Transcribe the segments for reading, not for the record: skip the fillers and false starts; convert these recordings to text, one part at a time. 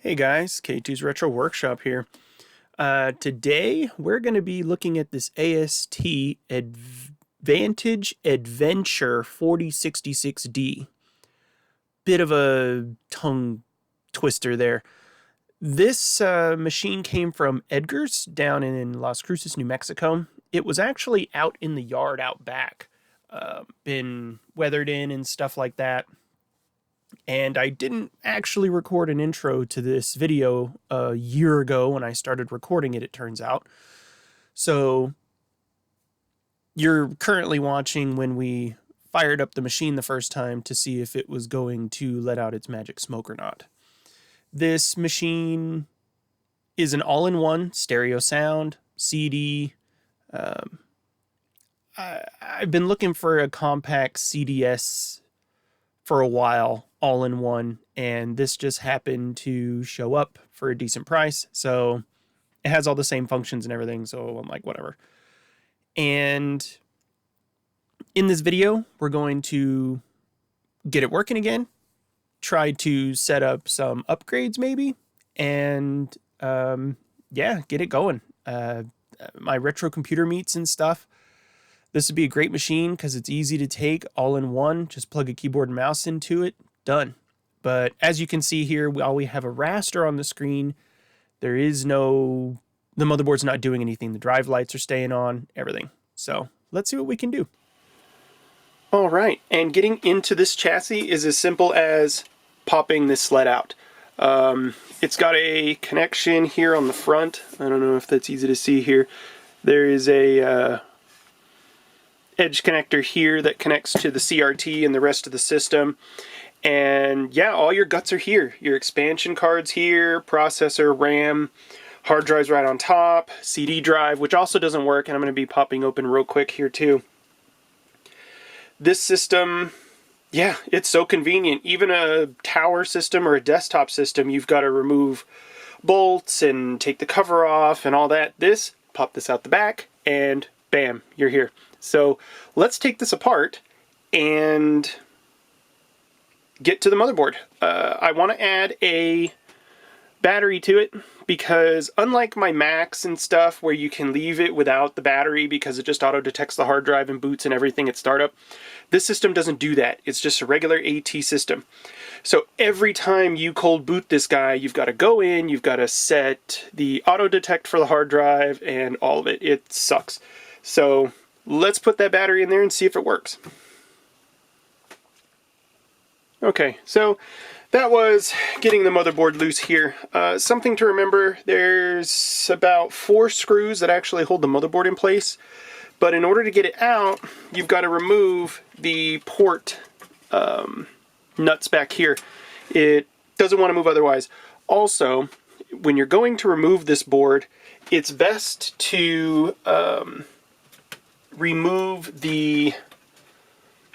Hey guys, K2's Retro Workshop here. Today we're going to be looking at this AST Adventure 4066D. Bit of a tongue twister there. This machine came from Edgar's down in Las Cruces, New Mexico. It was actually out in the yard out back, been weathered in and stuff like that. And I didn't actually record an intro to this video a year ago when I started recording it, it turns out. So you're currently watching when we fired up the machine the first time to see if it was going to let out its magic smoke or not. This machine is an all-in-one stereo sound, CD. I've been looking for a compact CDS for a while, all in one, and this just happened to show up for a decent price. So it has all the same functions and everything, so I'm like, whatever. And in this video, we're going to get it working again, try to set up some upgrades maybe, and yeah, get it going. My retro computer meets and stuff. This would be a great machine because it's easy to take all in one. Just plug a keyboard and mouse into it, done. But as you can see here, while we have a raster on the screen, the motherboard's not doing anything. The drive lights are staying on, everything. So let's see what we can do. All right, and getting into this chassis is as simple as popping this sled out. It's got a connection here on the front. I don't know if that's easy to see here. There is a edge connector here that connects to the CRT and the rest of the system. And yeah, all your guts are here. Your expansion cards here, processor, RAM, hard drives right on top, CD drive, which also doesn't work, and I'm going to be popping open real quick here too. This system, yeah, it's so convenient. Even a tower system or a desktop system, you've got to remove bolts and take the cover off and all that. Pop this out the back, and bam, you're here. So let's take this apart and get to the motherboard. I want to add a battery to it because unlike my Macs and stuff where you can leave it without the battery because it just auto detects the hard drive and boots and everything at startup, this system doesn't do that. It's just a regular AT system. So every time you cold boot this guy, you've got to go in, you've got to set the auto detect for the hard drive and all of it. It sucks. So let's put that battery in there and see if it works. Okay, so that was getting the motherboard loose here. Something to remember, there's about 4 screws that actually hold the motherboard in place. But in order to get it out, you've got to remove the port nuts back here. It doesn't want to move otherwise. Also, when you're going to remove this board, it's best to remove the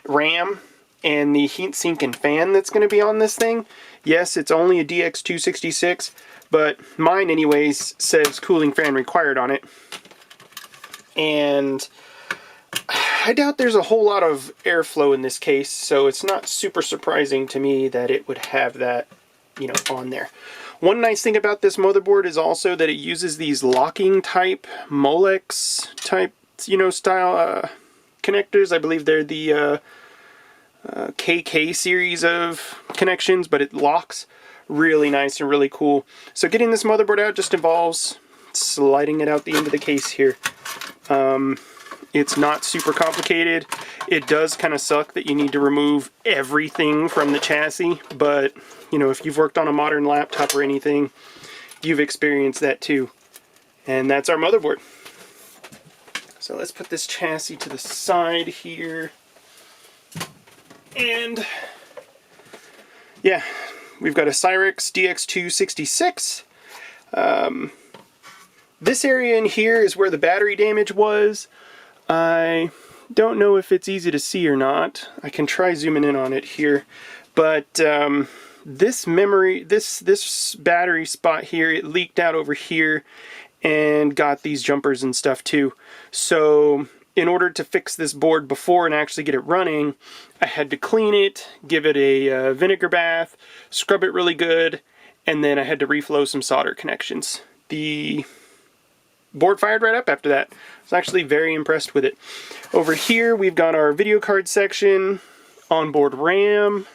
RAM and the heatsink and fan that's going to be on this thing. Yes, it's only a DX266, but mine anyways says cooling fan required on it. And I doubt there's a whole lot of airflow in this case, so it's not super surprising to me that it would have that, on there. One nice thing about this motherboard is also that it uses these locking type Molex type style connectors. I believe they're the KK series of connections, but it locks really nice and really cool. So getting this motherboard out just involves sliding it out the end of the case here. It's not super complicated. It does kind of suck that you need to remove everything from the chassis, but if you've worked on a modern laptop or anything, you've experienced that too. And that's our motherboard. So let's put this chassis to the side here. And yeah, we've got a Cyrix DX266. This area in here is where the battery damage was. I don't know if it's easy to see or not. I can try zooming in on it here. But this battery spot here, it leaked out over here and got these jumpers and stuff too. So in order to fix this board before and actually get it running, I had to clean it, give it a vinegar bath, scrub it really good, and then I had to reflow some solder connections. The board fired right up after that. I was actually very impressed with it. Over here we've got our video card section, onboard RAM.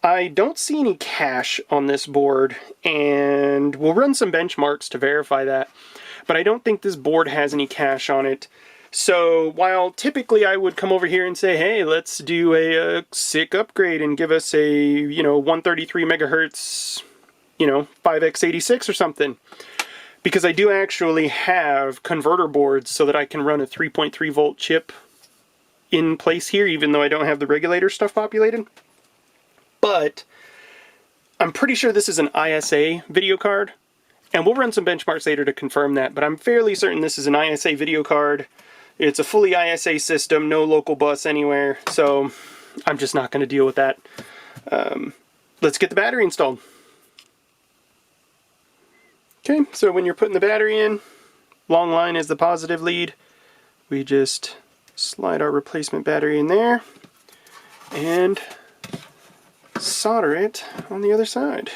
I don't see any cache on this board, and we'll run some benchmarks to verify that, but I don't think this board has any cache on it. So while typically I would come over here and say, hey, let's do a sick upgrade and give us a 133 megahertz 5x86 or something, because I do actually have converter boards so that I can run a 3.3 volt chip in place here, even though I don't have the regulator stuff populated. But I'm pretty sure this is an ISA video card, and we'll run some benchmarks later to confirm that, but I'm fairly certain this is an ISA video card. It's a fully ISA system, no local bus anywhere, so I'm just not going to deal with that. Let's get the battery installed. Okay, so when you're putting the battery in, long line is the positive lead. We just slide our replacement battery in there and solder it on the other side.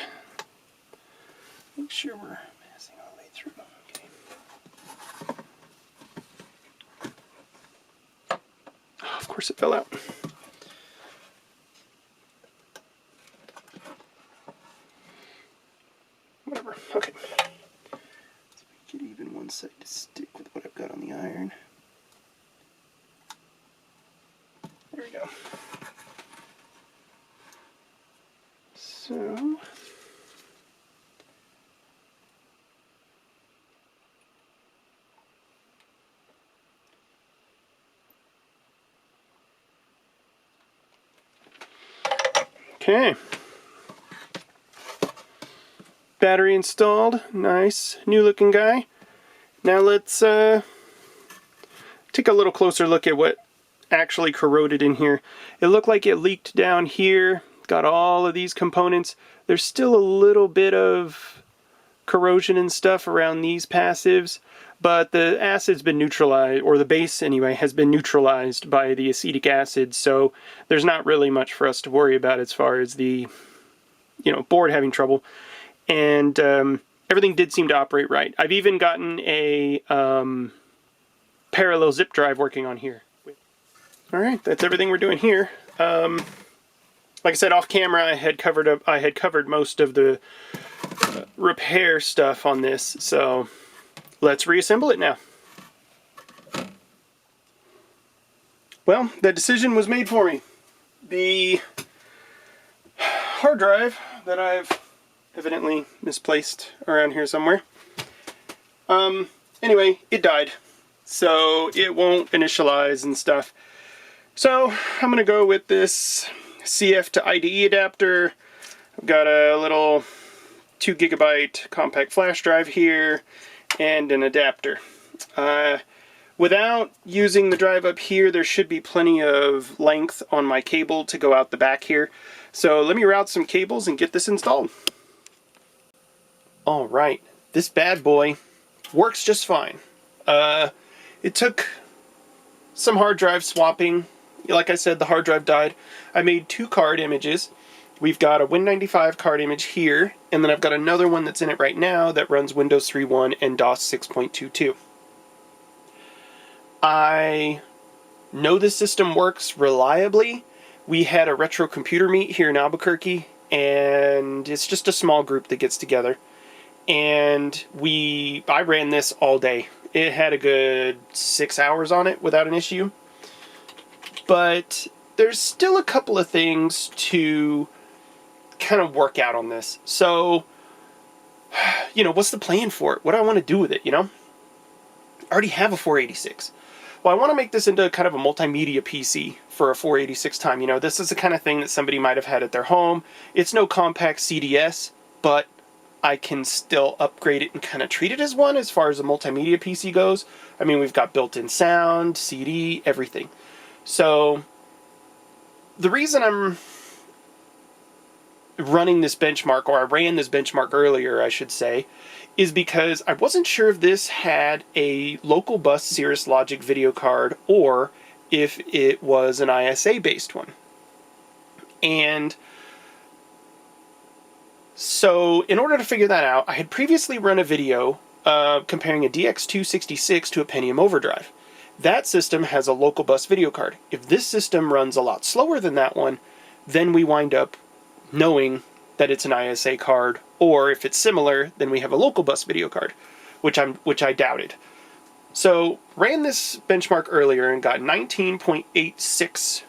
Make sure we're passing all the way through. Okay. Oh, of course it fell out. Whatever. Okay. Let's make it even one side to stick with what I've got on the iron. There we go. So, okay. Battery installed. Nice, new looking guy. Now let's take a little closer look at what actually corroded in here. It looked like it leaked down here. Got all of these components. There's still a little bit of corrosion and stuff around these passives, but the acid's been neutralized, or the base anyway, has been neutralized by the acetic acid, so there's not really much for us to worry about as far as the board having trouble. And everything did seem to operate right. I've even gotten a parallel zip drive working on here. Alright, that's everything we're doing here. Like I said, off camera, I had covered most of the repair stuff on this, so let's reassemble it now. Well, the decision was made for me. The hard drive that I've evidently misplaced around here somewhere. Anyway, it died, so it won't initialize and stuff. So I'm gonna go with this CF to IDE adapter. I've got a little 2 gigabyte compact flash drive here and an adapter. Without using the drive up here, there should be plenty of length on my cable to go out the back here. So let me route some cables and get this installed. Alright, this bad boy works just fine. It took some hard drive swapping. Like I said, the hard drive died. I made 2 card images. We've got a Win95 card image here, and then I've got another one that's in it right now that runs Windows 3.1 and DOS 6.22. I know this system works reliably. We had a retro computer meet here in Albuquerque, and it's just a small group that gets together. And I ran this all day. It had a good 6 hours on it without an issue. But there's still a couple of things to kind of work out on this. So, what's the plan for it? What do I want to do with it, I already have a 486. Well, I want to make this into kind of a multimedia PC for a 486 time. This is the kind of thing that somebody might have had at their home. It's no compact CDS, but I can still upgrade it and kind of treat it as one as far as a multimedia PC goes. I mean, we've got built-in sound, CD, everything. So the reason I'm running this benchmark, or I ran this benchmark earlier, I should say, is because I wasn't sure if this had a local bus Cirrus Logic video card or if it was an ISA based one. And So in order to figure that out, I had previously run a video comparing a DX266 to a Pentium Overdrive. That system has a local bus video card. If this system runs a lot slower than that one, then we wind up knowing that it's an ISA card, or if it's similar, then we have a local bus video card, which I doubted. So ran this benchmark earlier and got 19.86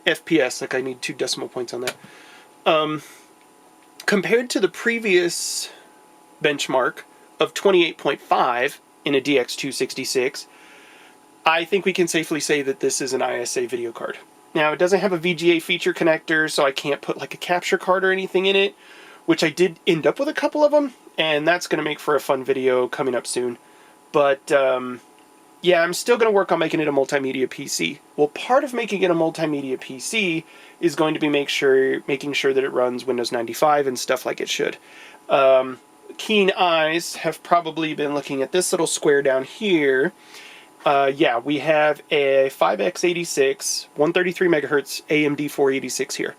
FPS, like I need 2 decimal points on that. Compared to the previous benchmark of 28.5 in a DX266, I think we can safely say that this is an ISA video card. Now, it doesn't have a VGA feature connector, so I can't put like a capture card or anything in it, which I did end up with a couple of them, and that's going to make for a fun video coming up soon. But, yeah, I'm still going to work on making it a multimedia PC. Well, part of making it a multimedia PC is going to be making sure that it runs Windows 95 and stuff like it should. Keen eyes have probably been looking at this little square down here. Yeah, we have a 5x86, 133 megahertz AMD 486 here.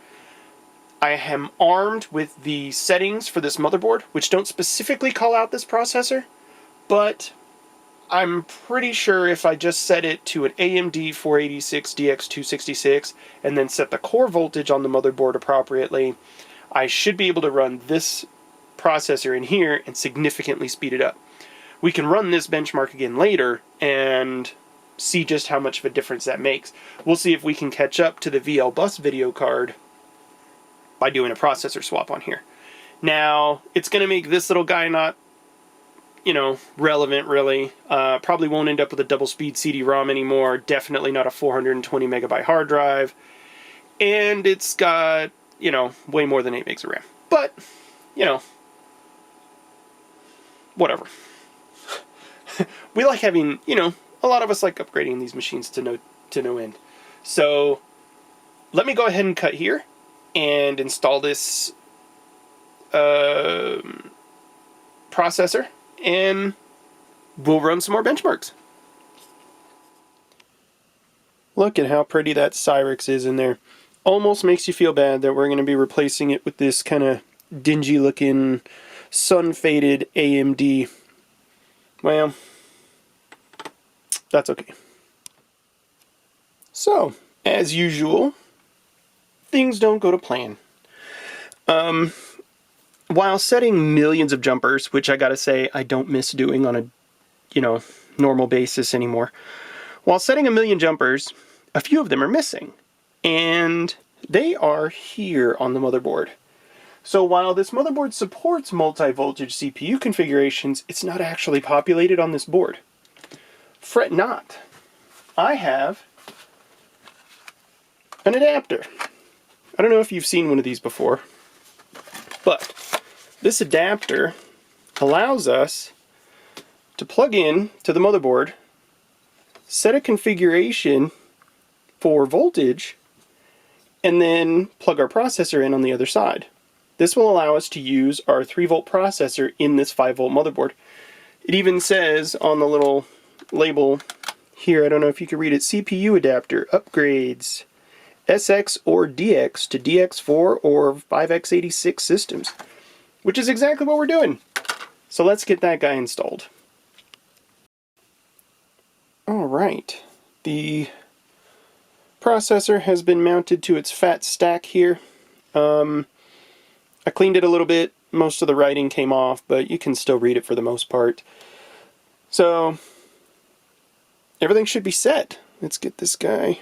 I am armed with the settings for this motherboard, which don't specifically call out this processor, but I'm pretty sure if I just set it to an AMD 486 DX266 and then set the core voltage on the motherboard appropriately, I should be able to run this processor in here and significantly speed it up. We can run this benchmark again later and see just how much of a difference that makes. We'll see if we can catch up to the VL Bus video card by doing a processor swap on here. Now, it's going to make this little guy not, relevant really. Probably won't end up with a double speed CD-ROM anymore. Definitely not a 420 megabyte hard drive. And it's got, way more than 8 megs of RAM. But, whatever. We like having, a lot of us like upgrading these machines to no end. So let me go ahead and cut here and install this processor, and we'll run some more benchmarks. Look at how pretty that Cyrix is in there. Almost makes you feel bad that we're going to be replacing it with this kind of dingy looking sun-faded AMD. Well, that's okay. So, as usual, things don't go to plan. While setting millions of jumpers, which I gotta say I don't miss doing on a, normal basis anymore. While setting a million jumpers, a few of them are missing. And they are here on the motherboard. So while this motherboard supports multi-voltage CPU configurations, it's not actually populated on this board. Fret not. I have an adapter. I don't know if you've seen one of these before, but this adapter allows us to plug in to the motherboard, set a configuration for voltage, and then plug our processor in on the other side. This will allow us to use our 3-volt processor in this 5-volt motherboard. It even says on the little label here, I don't know if you can read it, CPU adapter upgrades SX or DX to DX4 or 5x86 systems, which is exactly what we're doing. So let's get that guy installed. Alright, the processor has been mounted to its fat stack here. I cleaned it a little bit. Most of the writing came off, but you can still read it for the most part. So, everything should be set. Let's get this guy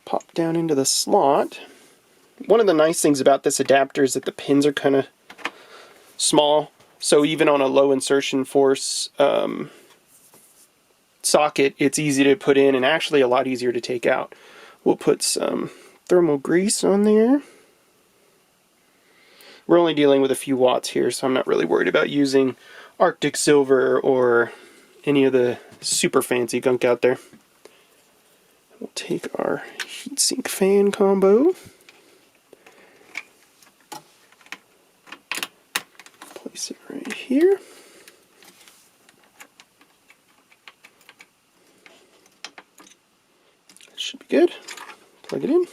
popped down into the slot. One of the nice things about this adapter is that the pins are kind of small, so even on a low insertion force socket, it's easy to put in and actually a lot easier to take out. We'll put some thermal grease on there. We're only dealing with a few watts here, so I'm not really worried about using Arctic Silver or any of the super fancy gunk out there. We'll take our heatsink fan combo, place it right here. That should be good. Plug it in.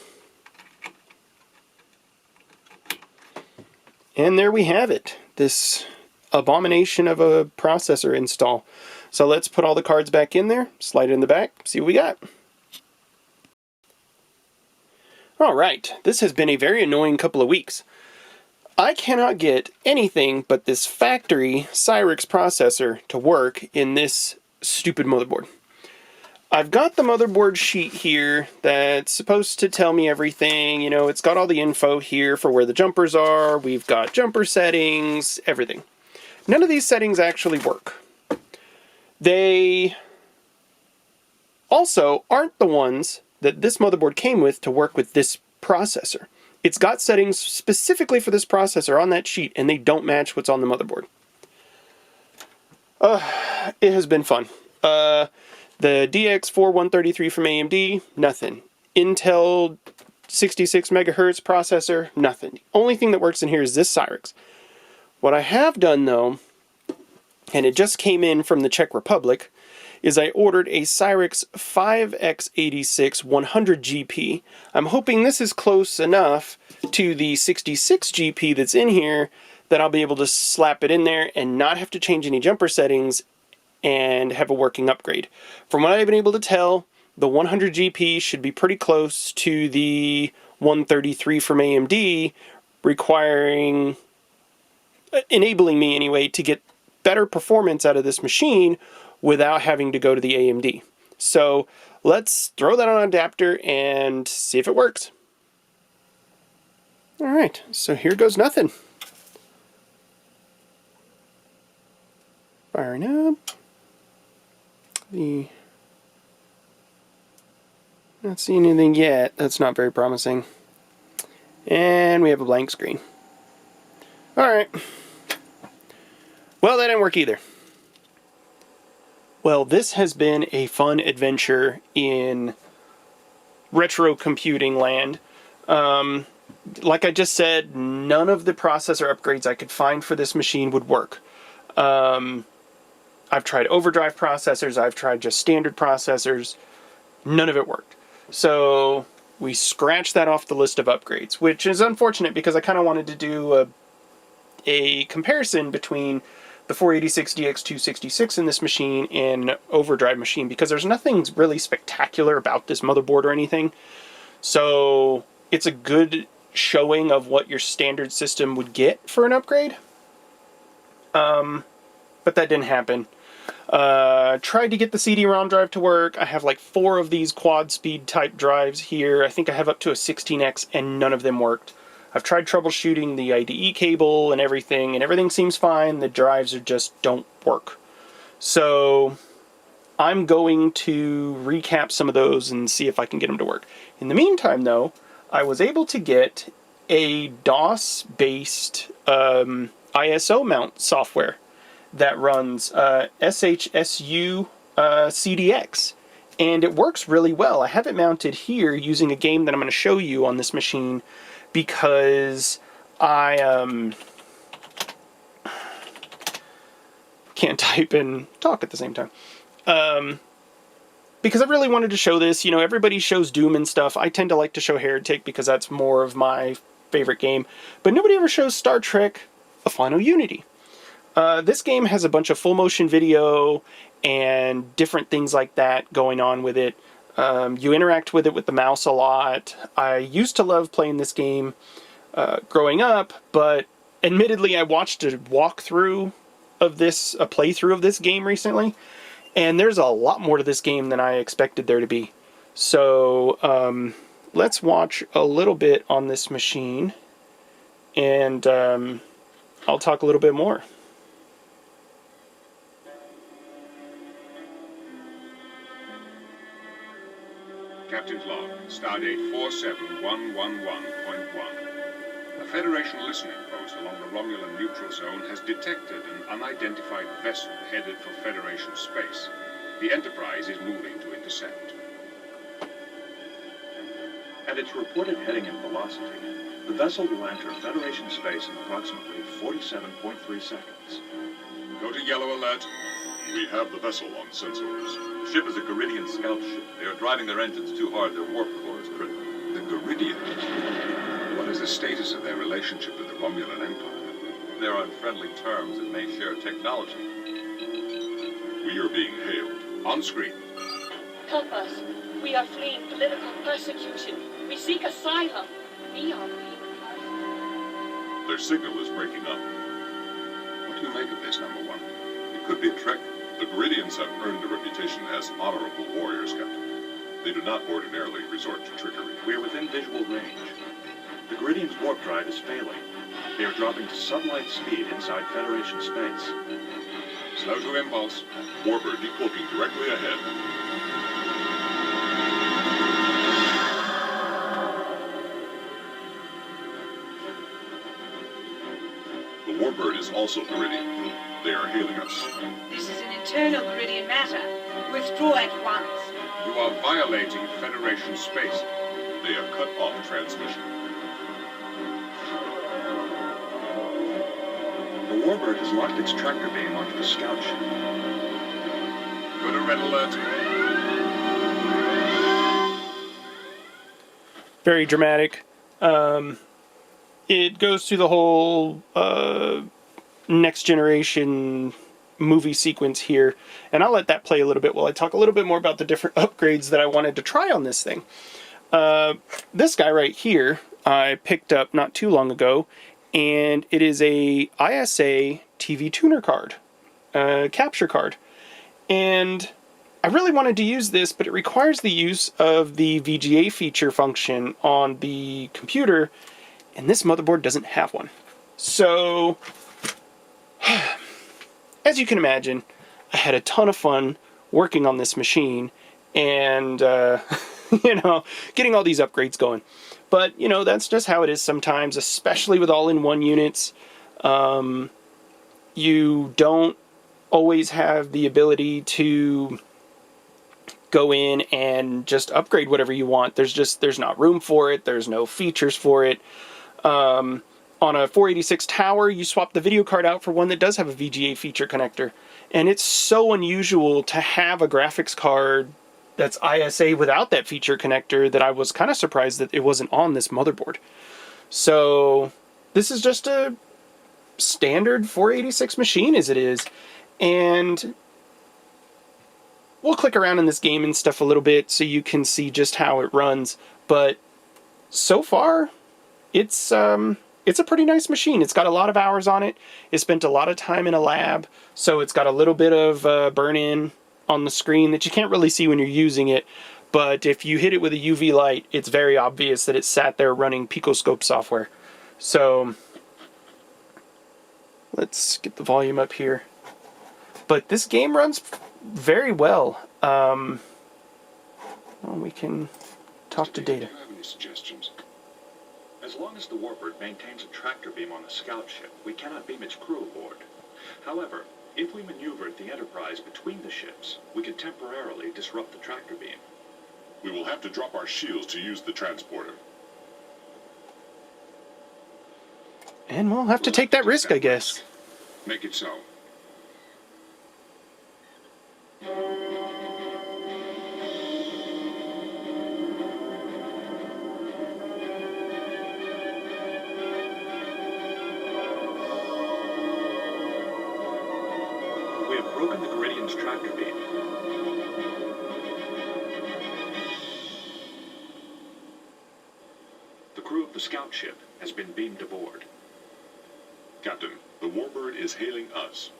And there we have it, this abomination of a processor install. So let's put all the cards back in there, slide it in the back, see what we got. Alright, this has been a very annoying couple of weeks. I cannot get anything but this factory Cyrix processor to work in this stupid motherboard. I've got the motherboard sheet here that's supposed to tell me everything. You know, it's got all the info here for where the jumpers are. We've got jumper settings, everything. None of these settings actually work. They also aren't the ones that this motherboard came with to work with this processor. It's got settings specifically for this processor on that sheet, and they don't match what's on the motherboard. It has been fun. The DX4133 from AMD, nothing. Intel 66 megahertz processor, nothing. The only thing that works in here is this Cyrix. What I have done though, and it just came in from the Czech Republic, is I ordered a Cyrix 5x86 100 GP. I'm hoping this is close enough to the 66 GP that's in here that I'll be able to slap it in there and not have to change any jumper settings and have a working upgrade. From what I've been able to tell, the 100 GP should be pretty close to the 133 from AMD, enabling me anyway to get better performance out of this machine without having to go to the AMD. So let's throw that on an adapter and see if it works. Alright, so here goes nothing. Firing up. Not seeing anything yet. That's not very promising. And we have a blank screen. Alright. Well, that didn't work either. Well, this has been a fun adventure in retro computing land. Like I just said, none of the processor upgrades I could find for this machine would work. I've tried overdrive processors, I've tried just standard processors, none of it worked. So we scratched that off the list of upgrades, which is unfortunate because I kind of wanted to do a comparison between the 486DX266 in this machine and an overdrive machine, because there's nothing really spectacular about this motherboard or anything. So it's a good showing of what your standard system would get for an upgrade. But that didn't happen. Tried to get the CD-ROM drive to work. I have like 4 of these quad speed type drives here. I think I have up to a 16X and none of them worked. I've tried troubleshooting the IDE cable and everything seems fine. The drives just don't work. So I'm going to recap some of those and see if I can get them to work. In the meantime though, I was able to get a DOS-based ISO mount software that runs SHSU CDX, and it works really well. I have it mounted here using a game that I'm going to show you on this machine because I can't type and talk at the same time. Because I really wanted to show this. You know, everybody shows Doom and stuff. I tend to like to show Heretic because that's more of my favorite game. But nobody ever shows Star Trek: A Final Unity. This game has a bunch of full motion video and different things like that going on with it. You interact with it with the mouse a lot. I used to love playing this game growing up, but admittedly I watched a playthrough of this game recently, and there's a lot more to this game than I expected there to be. So let's watch a little bit on this machine, and I'll talk a little bit more. Captain's log, stardate 47111.1. A Federation listening post along the Romulan neutral zone has detected an unidentified vessel headed for Federation space. The Enterprise is moving to intercept. At its reported heading and velocity, the vessel will enter Federation space in approximately 47.3 seconds. Go to yellow alert. We have the vessel on sensors. The ship is a Garidian scout ship. They are driving their engines too hard. Their warp core is critical. The Garidians. What is the status of their relationship with the Romulan Empire? they're on friendly terms and may share technology. We are being hailed. On screen. Help us. We are fleeing political persecution. We seek asylum. We are being murdered. Their signal is breaking up. What do you make of this, number one? It could be a trick. The Geridians have earned a reputation as honorable warriors, Captain. They do not ordinarily resort to trickery. We are within visual range. The Geridians' warp drive is failing. They are dropping to sublight speed inside Federation space. Slow to impulse. Warbird decloaking directly ahead. The Warbird is also Geridian. They are hailing us. This is an internal Geridian matter. Withdraw at once. You are violating Federation space. They have cut off transmission. The Warbird has locked its tractor beam onto the scout ship. Good, a red alert. Very dramatic. It goes through the whole next generation movie sequence here, and I'll let that play a little bit while I talk a little bit more about the different upgrades that I wanted to try on this thing. This guy right here I picked up not too long ago, and it is a ISA TV tuner card, capture card, and I really wanted to use this, but it requires the use of the VGA feature function on the computer, and this motherboard doesn't have one. So, as you can imagine, I had a ton of fun working on this machine and, you know, getting all these upgrades going. But, you know, that's just how it is sometimes, especially with all-in-one units. You don't always have the ability to go in and just upgrade whatever you want. There's not room for it. There's no features for it. On a 486 tower, you swap the video card out for one that does have a VGA feature connector. And it's so unusual to have a graphics card that's ISA without that feature connector that I was kind of surprised that it wasn't on this motherboard. So this is just a standard 486 machine as it is. And we'll click around in this game and stuff a little bit so you can see just how it runs. But so far, it's a pretty nice machine. It's got a lot of hours on it. It spent a lot of time in a lab, so it's got a little bit of burn-in on the screen that you can't really see when you're using it. But if you hit it with a UV light, it's very obvious that it sat there running Picoscope software. So let's get the volume up here. But this game runs very well. Well, we can talk to data. Do you have any suggestions? As long as the Warbird maintains a tractor beam on the scout ship, we cannot beam its crew aboard. However, if we maneuvered the Enterprise between the ships, we could temporarily disrupt the tractor beam. We will have to drop our shields to use the transporter. And we'll have to take that risk, I guess. Make it so. We have broken the Geridian's tractor beam. The crew of the scout ship has been beamed aboard. Captain, the Warbird is hailing us.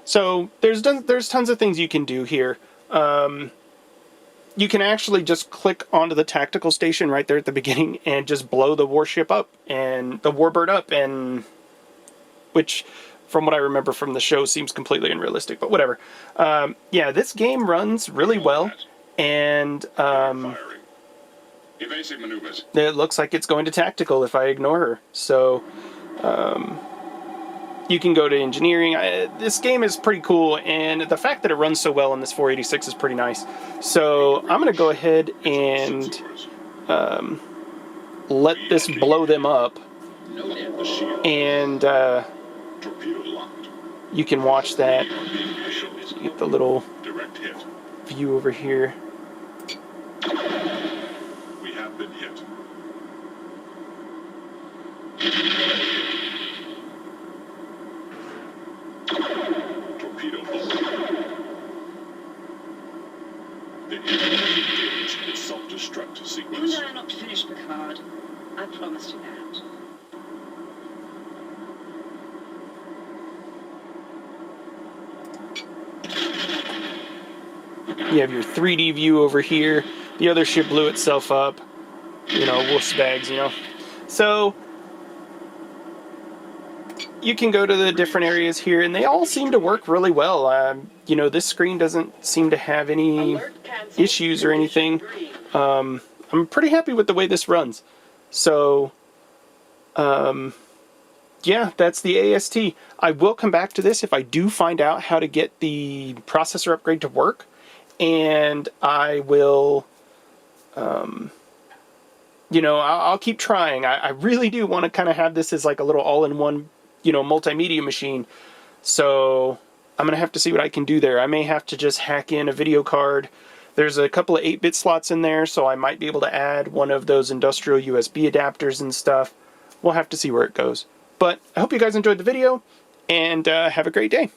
So there's tons of things you can do here. You can actually just click onto the tactical station right there at the beginning and just blow the warship up and the Warbird up, and which, from what I remember from the show, seems completely unrealistic, but whatever. Yeah, this game runs really well, and Firing. Evasive maneuvers. it looks like it's going to tactical if I ignore her. So you can go to engineering. This game is pretty cool, and the fact that it runs so well on this 486 is pretty nice. So I'm going to go ahead and let this blow them up, The shield. and Torpedo locked. you can watch that. We are being hailed. Get the little Direct hit. view over here. We have been hit. destruct You sequence. and I are not finished, Picard. I promised you that. You have your 3D view over here. The other ship blew itself up. You know, wuss bags, you know. So, you can go to the different areas here, and they all seem to work really well. You know, this screen doesn't seem to have any issues or anything. I'm pretty happy with the way this runs. So, yeah, that's the AST. I will come back to this if I do find out how to get the processor upgrade to work. And I will, you know, I'll keep trying. I really do want to kind of have this as like a little all-in-one, you know, multimedia machine. So I'm going to have to see what I can do there. I may have to just hack in a video card. There's a couple of 8-bit slots in there, so I might be able to add one of those industrial USB adapters and stuff. We'll have to see where it goes. But I hope you guys enjoyed the video, and have a great day.